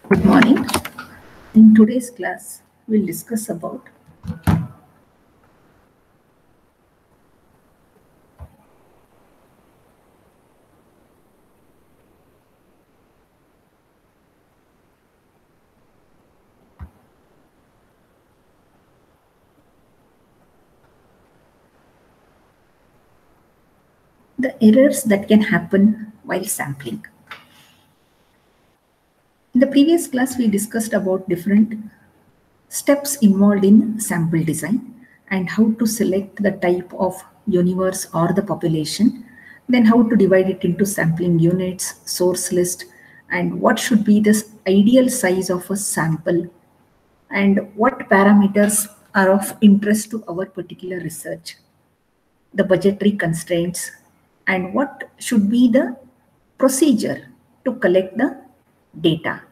Good morning. In today's class, we'll discuss about the errors that can happen while sampling. In the previous class, we discussed about different steps involved in sample design and how to select the type of universe or the population, then how to divide it into sampling units, source list, and what should be the ideal size of a sample, and what parameters are of interest to our particular research, the budgetary constraints, and what should be the procedure to collect the data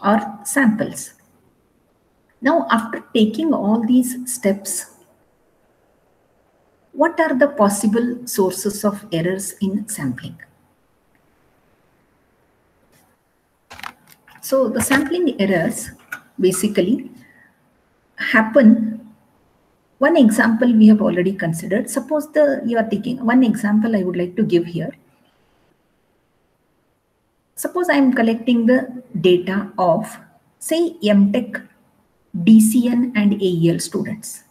or samples. Now, after taking all these steps, what are the possible sources of errors in sampling? So, the sampling errors basically happen. One example we have already considered. Suppose you are taking one example I would like to give here. Suppose I am collecting the data of, say, MTech, DCN and AEL students.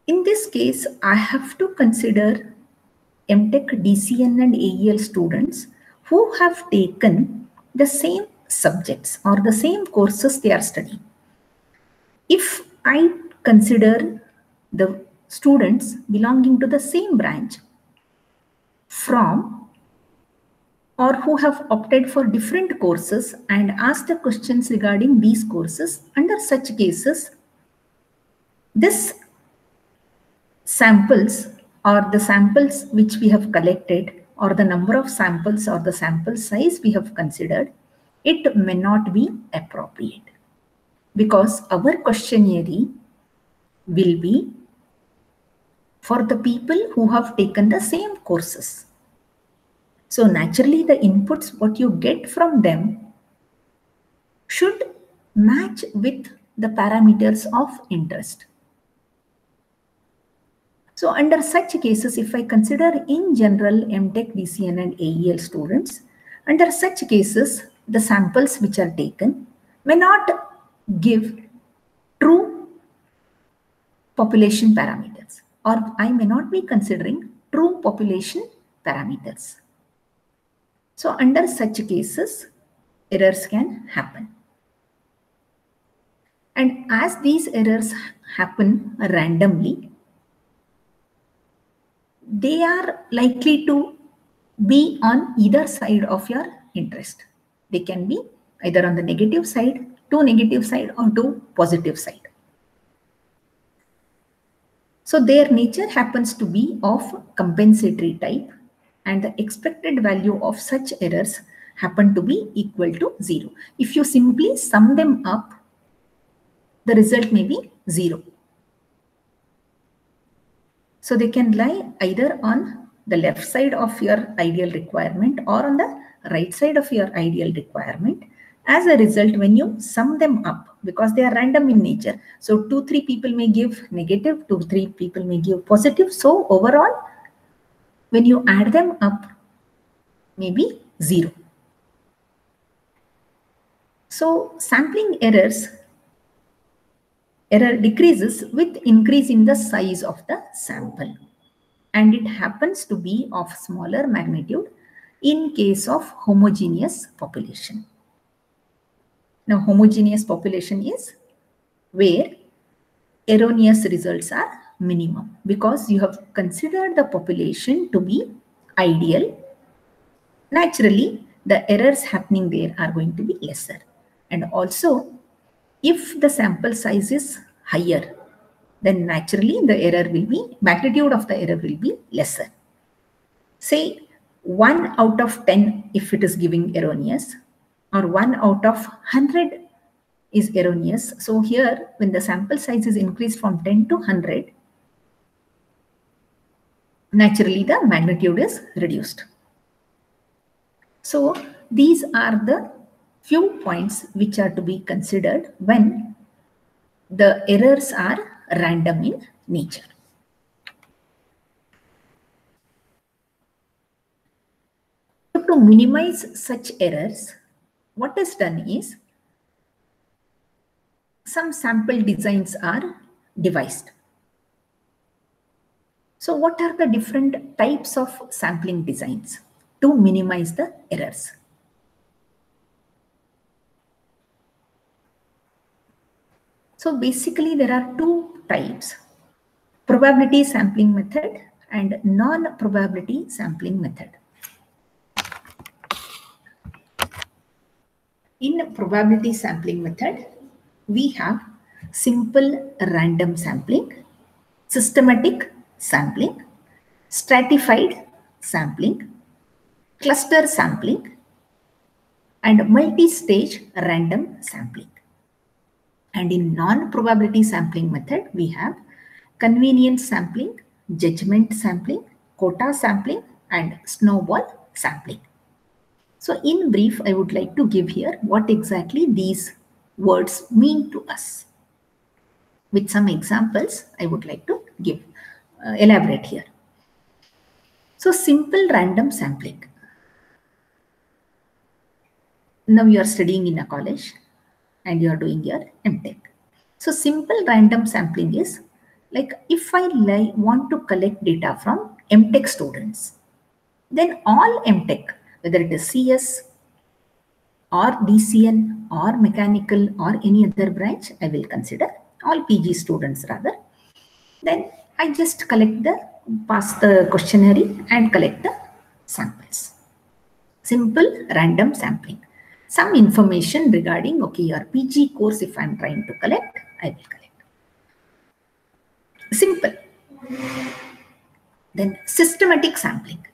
In this case, I have to consider MTech, DCN and AEL students who have taken the same subjects or the same courses they are studying. If I consider the students belonging to the same branch from or who have opted for different courses and ask the questions regarding these courses, under such cases, this samples or the samples which we have collected or the number of samples or the sample size we have considered, it may not be appropriate because our questionnaire will be for the people who have taken the same courses. So naturally, the inputs what you get from them should match with the parameters of interest. So under such cases, if I consider in general MTech, DCN and AEL students, under such cases, the samples which are taken may not give true population parameters, or I may not be considering true population parameters. So under such cases, errors can happen. And as these errors happen randomly, they are likely to be on either side of your interest. They can be either on the negative side, to negative side, or to positive side. So their nature happens to be of compensatory type, and the expected value of such errors happen to be equal to 0. If you simply sum them up, the result may be 0. So they can lie either on the left side of your ideal requirement or on the right side of your ideal requirement. As a result, when you sum them up, because they are random in nature, so 2-3 people may give negative, 2-3 people may give positive. So overall, when you add them up, maybe 0. So sampling error decreases with increase in the size of the sample, and it happens to be of smaller magnitude in case of homogeneous population. Now, homogeneous population is where erroneous results are minimum because you have considered the population to be ideal. Naturally, the errors happening there are going to be lesser. And also, if the sample size is higher, then naturally the error will be, magnitude of the error will be lesser. Say 1 out of 10 if it is giving erroneous, or 1 out of 100 is erroneous. So here, when the sample size is increased from 10 to 100, naturally the magnitude is reduced. So these are the few points which are to be considered when the errors are random in nature. So to minimize such errors, what is done is some sample designs are devised. So what are the different types of sampling designs to minimize the errors? So basically there are two types: probability sampling method and non-probability sampling method. In probability sampling method, we have simple random sampling, systematic sampling, stratified sampling, cluster sampling, and multi-stage random sampling. And in non-probability sampling method, we have convenience sampling, judgment sampling, quota sampling, and snowball sampling. So in brief, I would like to give here what exactly these words mean to us. With some examples, I would like to elaborate here. So simple random sampling. Now you are studying in a college and you are doing your MTech. So simple random sampling is like if I want to collect data from MTech students, then all MTech, whether it is CS or DCL or mechanical or any other branch, I will consider all PG students rather. Then I just pass the questionnaire and collect the samples. Simple random sampling. Some information regarding, okay, your PG course, if I'm trying to collect, I will collect. Simple. Then systematic sampling.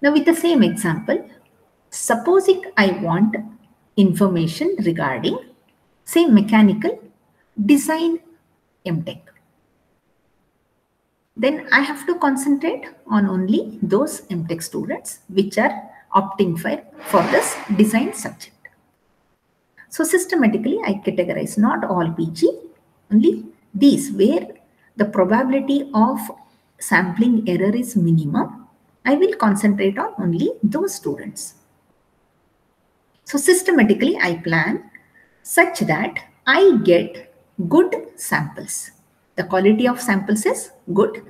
Now with the same example, supposing I want information regarding, say, mechanical design MTech. Then I have to concentrate on only those MTech students which are opting for this design subject. So systematically, I categorize not all PG, only these where the probability of sampling error is minimum. I will concentrate on only those students. So systematically, I plan such that I get good samples. The quality of samples is good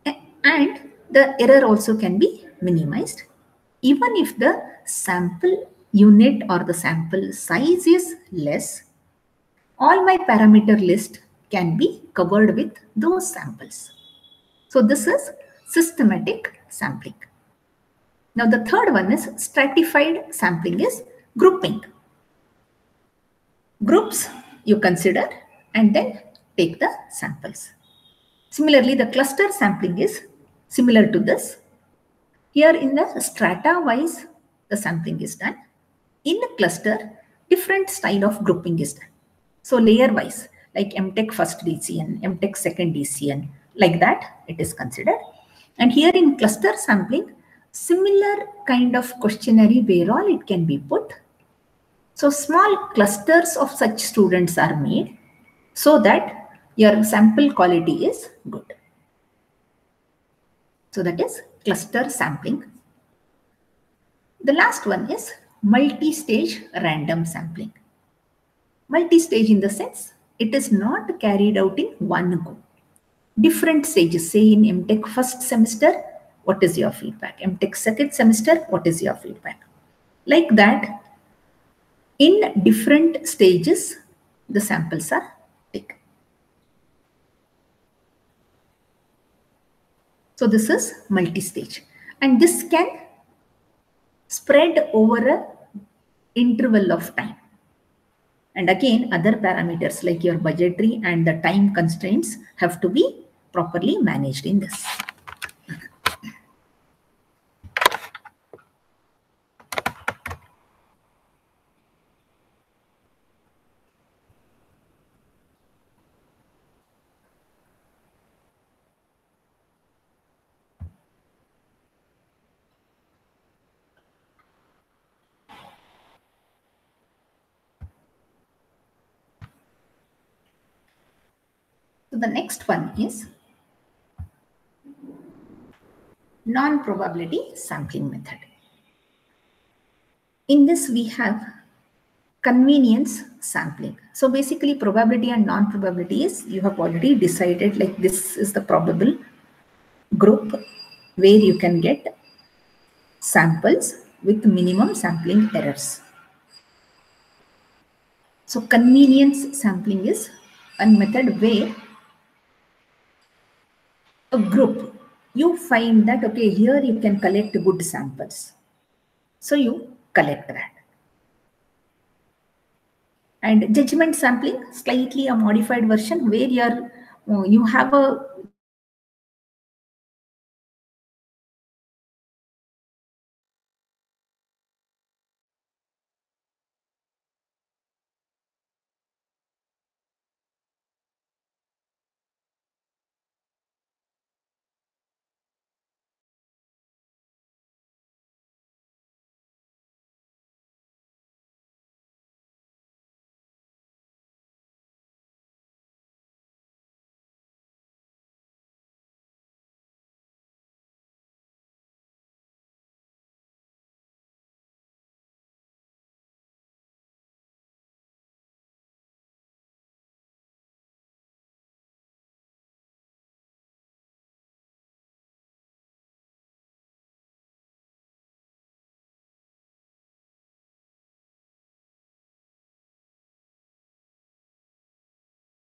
and the error also can be minimized even if the sample unit or the sample size is less. All my parameter list can be covered with those samples. So this is systematic sampling. Now the third one is stratified sampling, is grouping. Groups you consider and then take the samples. Similarly, the cluster sampling is similar to this. Here in the strata wise, the sampling is done. In the cluster, different style of grouping is done. So layer wise, like MTech first DCN, MTech second DCN, like that it is considered. And here in cluster sampling, similar kind of questionnaire where all it can be put. So small clusters of such students are made so that your sample quality is good. So that is cluster sampling. The last one is multi-stage random sampling. Multi-stage in the sense it is not carried out in one go. Different stages, say in MTech first semester, what is your feedback? MTech second semester, what is your feedback? Like that, in different stages, the samples are taken. So this is multi-stage, and this can spread over a interval of time. And again, other parameters like your budgetary and the time constraints have to be properly managed in this. the next one is non-probability sampling method. In this, we have convenience sampling. So basically, probability and non-probability is you have already decided like this is the probable group where you can get samples with minimum sampling errors. So convenience sampling is a method where a group, you find that, okay, here you can collect good samples. So you collect that. And judgment sampling, slightly a modified version where you have a